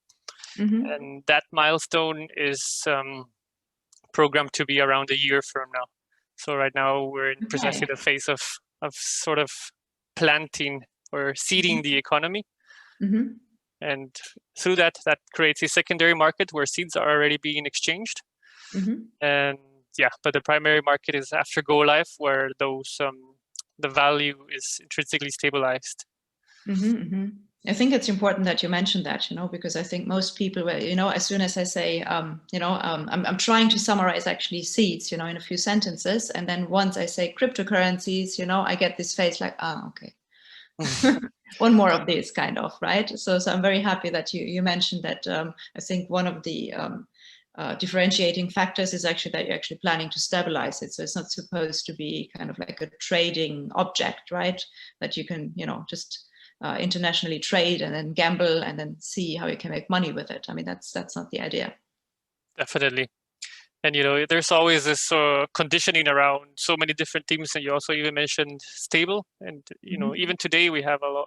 And that milestone is programmed to be around a year from now. So right now we're in precisely the phase of sort of planting or seeding the economy. And through that creates a secondary market where SEEDS are already being exchanged. And yeah, but the primary market is after Go Live, where those the value is intrinsically stabilized. I think it's important that you mentioned that, because I think most people, as soon as I say, I'm trying to summarize actually SEEDS, in a few sentences, and then once I say cryptocurrencies, I get this face like, okay. One more of these kind of, right? So I'm very happy that you mentioned that. I think one of the differentiating factors is actually that you're actually planning to stabilize it. So it's not supposed to be kind of like a trading object, right? That you can, just internationally trade and then gamble and then see how you can make money with it. I mean, that's not the idea. Definitely. And, there's always this conditioning around so many different things. And you also even mentioned stable. And, even today we have a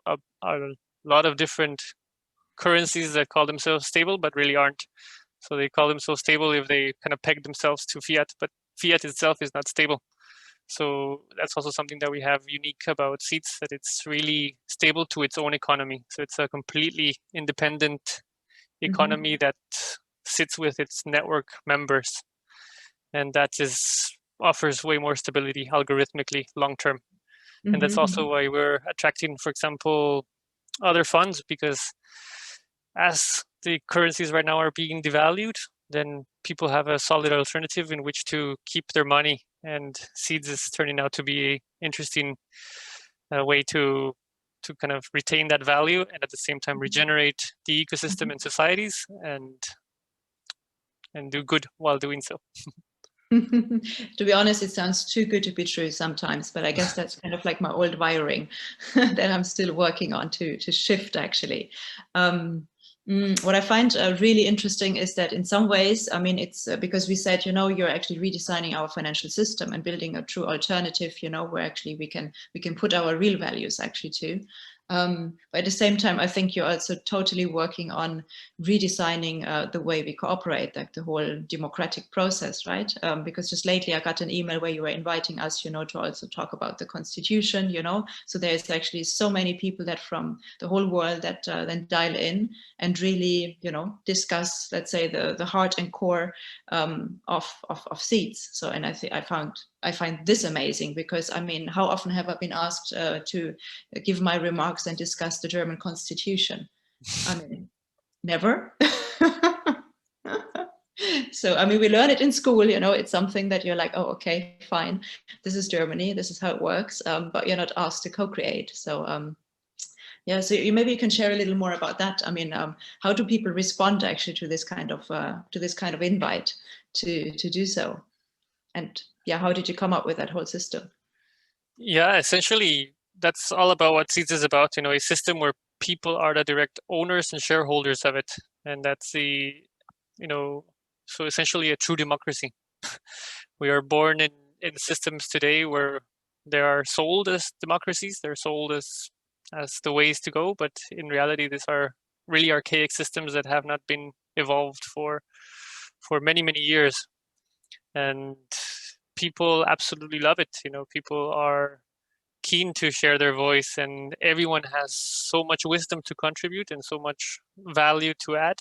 lot of different currencies that call themselves stable, but really aren't. So they call them so stable if they kind of peg themselves to fiat, but fiat itself is not stable. So that's also something that we have unique about SEEDS, that it's really stable to its own economy. So it's a completely independent economy that sits with its network members. And that offers way more stability algorithmically long-term. And that's also why we're attracting, for example, other funds, because as the currencies right now are being devalued, then people have a solid alternative in which to keep their money. And SEEDS is turning out to be an interesting way to kind of retain that value and at the same time regenerate the ecosystem and societies and do good while doing so. To be honest, it sounds too good to be true sometimes, but I guess that's kind of like my old wiring that I'm still working on to shift, actually. What I find really interesting is that in some ways, I mean, it's because we said, you know, you're actually redesigning our financial system and building a true alternative, you know, where actually we can put our real values actually too. But at the same time, I think you're also totally working on redesigning the way we cooperate, like the whole democratic process, right? Because just lately I got an email where you were inviting us, you know, to also talk about the constitution, you know. So there's actually so many people that from the whole world that then dial in and really, you know, discuss, let's say, the heart and core of SEEDS. So, and I find this amazing because, I mean, how often have I been asked to give my remarks and discuss the German constitution? I mean, never. So, I mean, we learn it in school, you know, it's something that you're like, oh, okay, fine. This is Germany, this is how it works, but you're not asked to co-create. So, yeah, so maybe you can share a little more about that. I mean, how do people respond actually to this kind of invite to do so? And yeah, how did you come up with that whole system? Yeah, essentially, that's all about what SEEDS is about, you know, a system where people are the direct owners and shareholders of it. And that's the, you know, so essentially a true democracy. We are born in systems today where they are sold as democracies, they're sold as the ways to go, but in reality, these are really archaic systems that have not been evolved for many, many years. And people absolutely love it. You know, people are keen to share their voice, and everyone has so much wisdom to contribute and so much value to add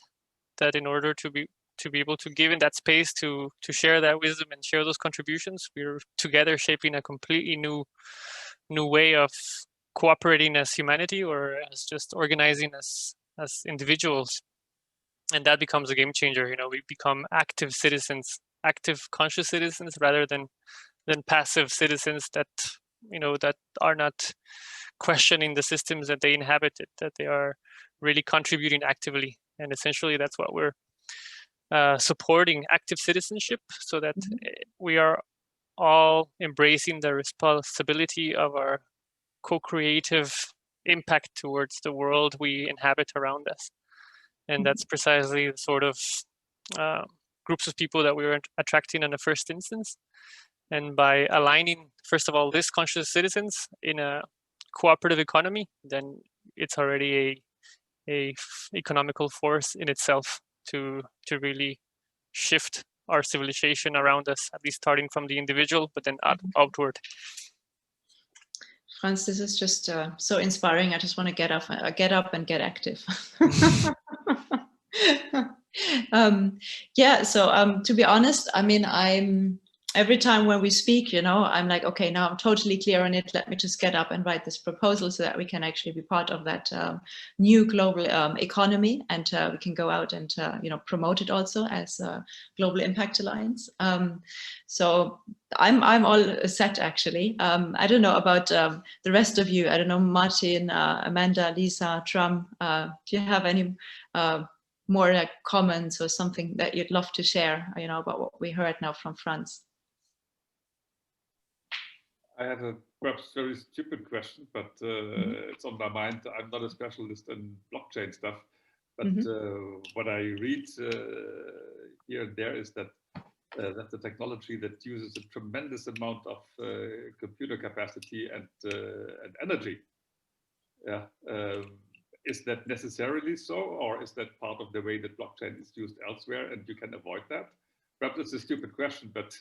that in order to be able to give in that space to share that wisdom and share those contributions, we're together shaping a completely new way of cooperating as humanity or as just organizing as individuals. And that becomes a game changer. You know, we become active citizens, active conscious citizens rather than passive citizens that, you know, that are not questioning the systems that they inhabited, that they are really contributing actively. And essentially that's what we're supporting, active citizenship, so that we are all embracing the responsibility of our co-creative impact towards the world we inhabit around us. And that's precisely the sort of groups of people that we were attracting in the first instance. And by aligning, first of all, these conscious citizens in a cooperative economy, then it's already a economical force in itself to really shift our civilization around us, at least starting from the individual, but then outward. Franz, this is just so inspiring. I just want to get up and get active. Yeah, so to be honest, I mean, every time when we speak, you know, I'm like, okay, now I'm totally clear on it. Let me just get up and write this proposal so that we can actually be part of that new global economy, and we can go out and you know, promote it also as a Global Impact Alliance. So I'm all set actually. I don't know about the rest of you. I don't know, Martin, Amanda, Lisa, Tram. Do you have any more like comments or something that you'd love to share, you know, about what we heard now from Franz? I have a perhaps very stupid question, but it's on my mind. I'm not a specialist in blockchain stuff, but what I read here and there is that that's a technology that uses a tremendous amount of computer capacity and energy. Yeah, is that necessarily so, or is that part of the way that blockchain is used elsewhere and you can avoid that? Perhaps it's a stupid question, but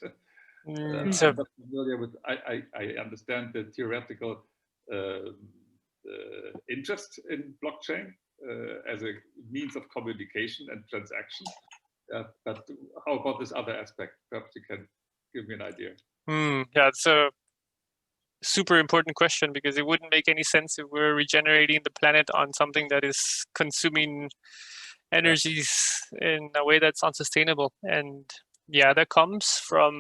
I'm not familiar with, I understand the theoretical interest in blockchain as a means of communication and transaction. But how about this other aspect? Perhaps you can give me an idea. Yeah, it's a super important question, because it wouldn't make any sense if we're regenerating the planet on something that is consuming energies in a way that's unsustainable. And yeah, that comes from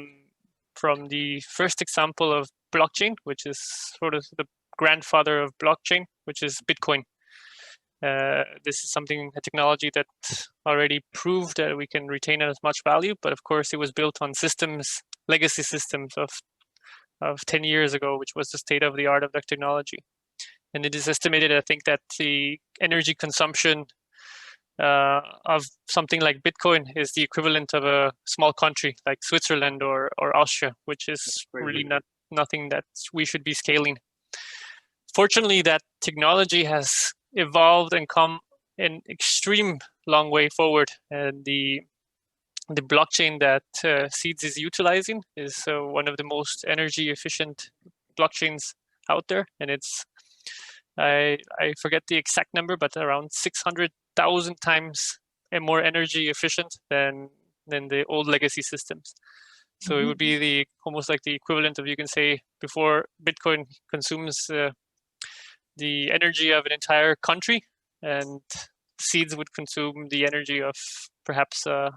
the first example of blockchain, which is sort of the grandfather of blockchain, which is Bitcoin. This is a technology that already proved that we can retain as much value, but of course it was built on legacy systems of 10 years ago, which was the state of the art of that technology. And it is estimated, I think, that the energy consumption of something like Bitcoin is the equivalent of a small country like Switzerland or Austria, which is really nothing that we should be scaling. Fortunately, that technology has evolved and come an extreme long way forward, and the blockchain that SEEDS is utilizing is one of the most energy efficient blockchains out there, and it's I forget the exact number, but around 600,000 times more energy efficient than the old legacy systems. So it would be almost like the equivalent of, you can say, before Bitcoin consumes the energy of an entire country, and SEEDS would consume the energy of perhaps a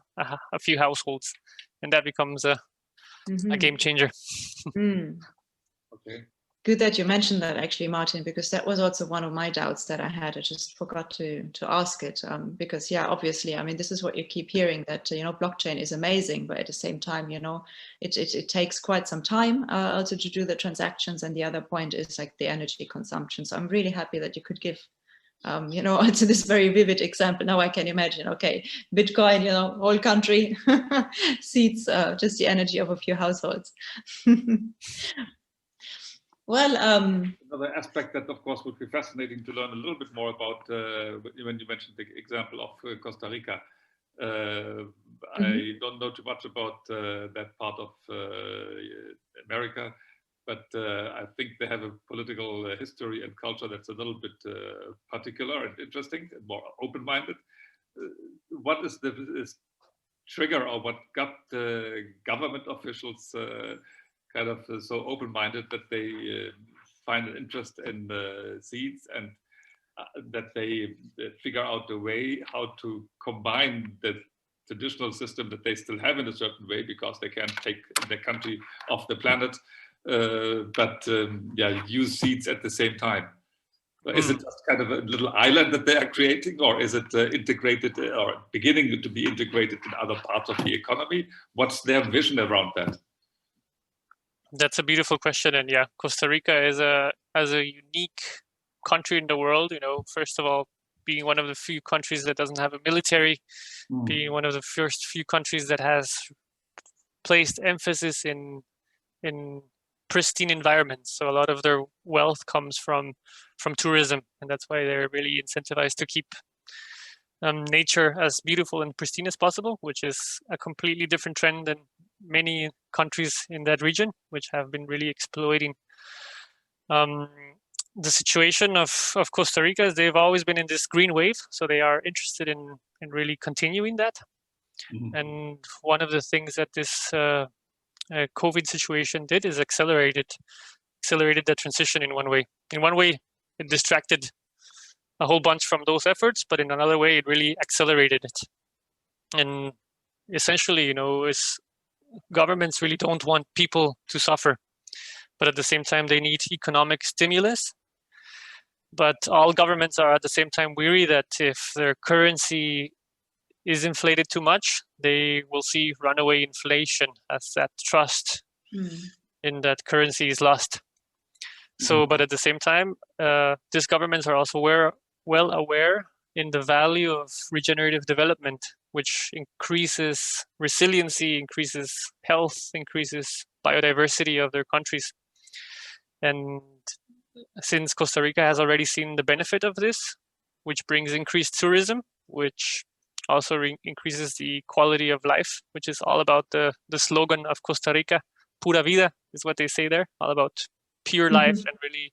few households, and that becomes a game changer. Okay. Good that you mentioned that, actually, Martin, because that was also one of my doubts that I had. I just forgot to ask it, because yeah, obviously, I mean, this is what you keep hearing, that blockchain is amazing, but at the same time, it takes quite some time also to do the transactions, and the other point is like the energy consumption. So I'm really happy that you could give also this very vivid example. Now I can imagine, okay, Bitcoin, whole country, SEEDS, just the energy of a few households. Well, another aspect that, of course, would be fascinating to learn a little bit more about, when you mentioned the example of Costa Rica. I don't know too much about that part of America, but I think they have a political history and culture that's a little bit particular and interesting and more open-minded. What is the trigger, or what got government officials kind of so open-minded that they find an interest in SEEDS, and that they figure out a way how to combine the traditional system that they still have in a certain way, because they can't take their country off the planet, but use SEEDS at the same time. Is it just kind of a little island that they are creating, or is it integrated or beginning to be integrated in other parts of the economy? What's their vision around that? That's a beautiful question, and yeah, Costa Rica is a unique country in the world. First of all, being one of the few countries that doesn't have a military, being one of the first few countries that has placed emphasis in pristine environments. So a lot of their wealth comes from tourism, and that's why they're really incentivized to keep nature as beautiful and pristine as possible, which is a completely different trend than many countries in that region, which have been really exploiting the situation of Costa Rica. Is they've always been in this green wave, so they are interested in really continuing that. And one of the things that this COVID situation did is accelerated that transition in one way. In one way, it distracted a whole bunch from those efforts, but in another way, it really accelerated it. And essentially, governments really don't want people to suffer, but at the same time, they need economic stimulus. But all governments are at the same time weary that if their currency is inflated too much, they will see runaway inflation as that trust in that currency is lost. So, but at the same time, these governments are also well aware in the value of regenerative development, which increases resiliency, increases health, increases biodiversity of their countries. And since Costa Rica has already seen the benefit of this, which brings increased tourism, which also increases the quality of life, which is all about the slogan of Costa Rica, pura vida is what they say there, all about pure life and really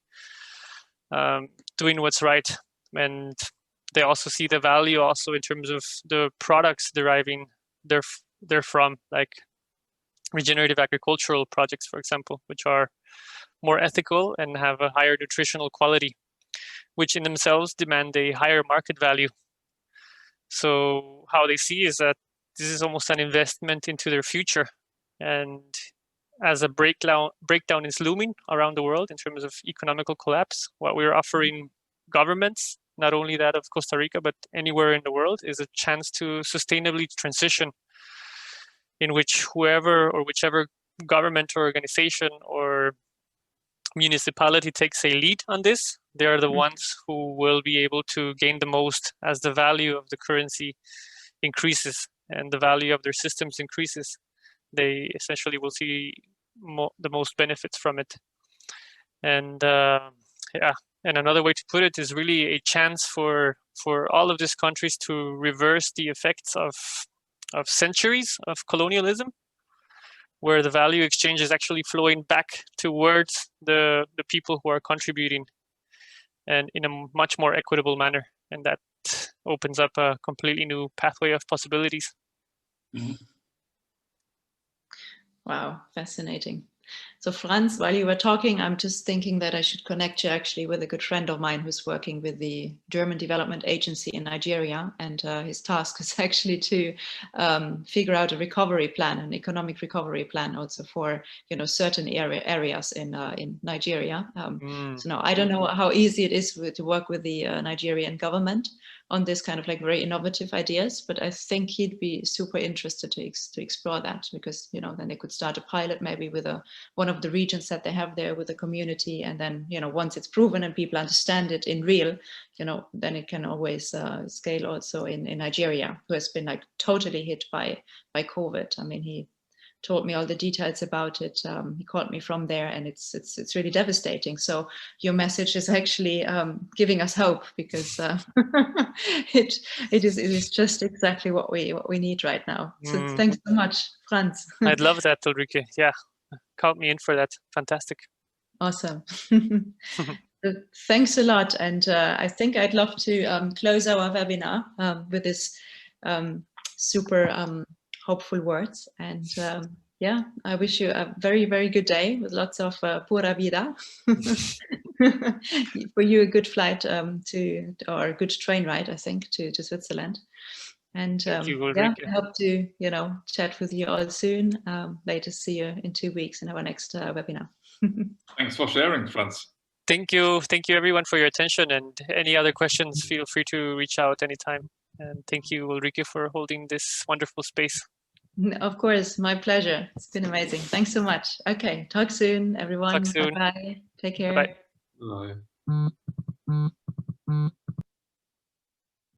doing what's right. And they also see the value also in terms of the products deriving therefrom, like regenerative agricultural projects, for example, which are more ethical and have a higher nutritional quality, which in themselves demand a higher market value. So how they see is that this is almost an investment into their future. And as a breakdown is looming around the world in terms of economical collapse, what we're offering governments, not only that of Costa Rica, but anywhere in the world, is a chance to sustainably transition, in which whoever or whichever government or organization or municipality takes a lead on this, they are the ones who will be able to gain the most as the value of the currency increases and the value of their systems increases. They essentially will see the most benefits from it. And yeah, and another way to put it is really a chance for all of these countries to reverse the effects of centuries of colonialism, where the value exchange is actually flowing back towards the people who are contributing, and in a much more equitable manner. And that opens up a completely new pathway of possibilities. Wow, fascinating. So Franz, while you were talking, I'm just thinking that I should connect you actually with a good friend of mine who's working with the German Development Agency in Nigeria, and his task is actually to figure out a recovery plan, an economic recovery plan, also for certain areas in Nigeria. So now I don't know how easy it is to work with the Nigerian government on this kind of like very innovative ideas, but I think he'd be super interested to explore that, because then they could start a pilot maybe with one of the regions that they have there with the community, and then once it's proven and people understand it in real, then it can always scale also in Nigeria, who has been like totally hit by COVID. I mean, he told me all the details about it. He called me from there, and it's really devastating. So your message is actually giving us hope, because it is just exactly what we need right now. So thanks so much, Franz. I'd love that, Ulrike. Yeah, count me in for that. Fantastic. Awesome. So thanks a lot. And I think I'd love to close our webinar with this super hopeful words. And yeah, I wish you a very, very good day with lots of pura vida. For you, a good flight or a good train ride, I think, to Switzerland. And yeah, I hope to chat with you all soon. Later, see you in 2 weeks in our next webinar. Thanks for sharing, Franz. Thank you everyone for your attention, and any other questions, feel free to reach out anytime. And thank you, Ulrike, for holding this wonderful space. Of course, my pleasure. It's been amazing. Thanks so much. Okay, talk soon, everyone. Talk soon. Bye-bye. Take care. Bye. Bye.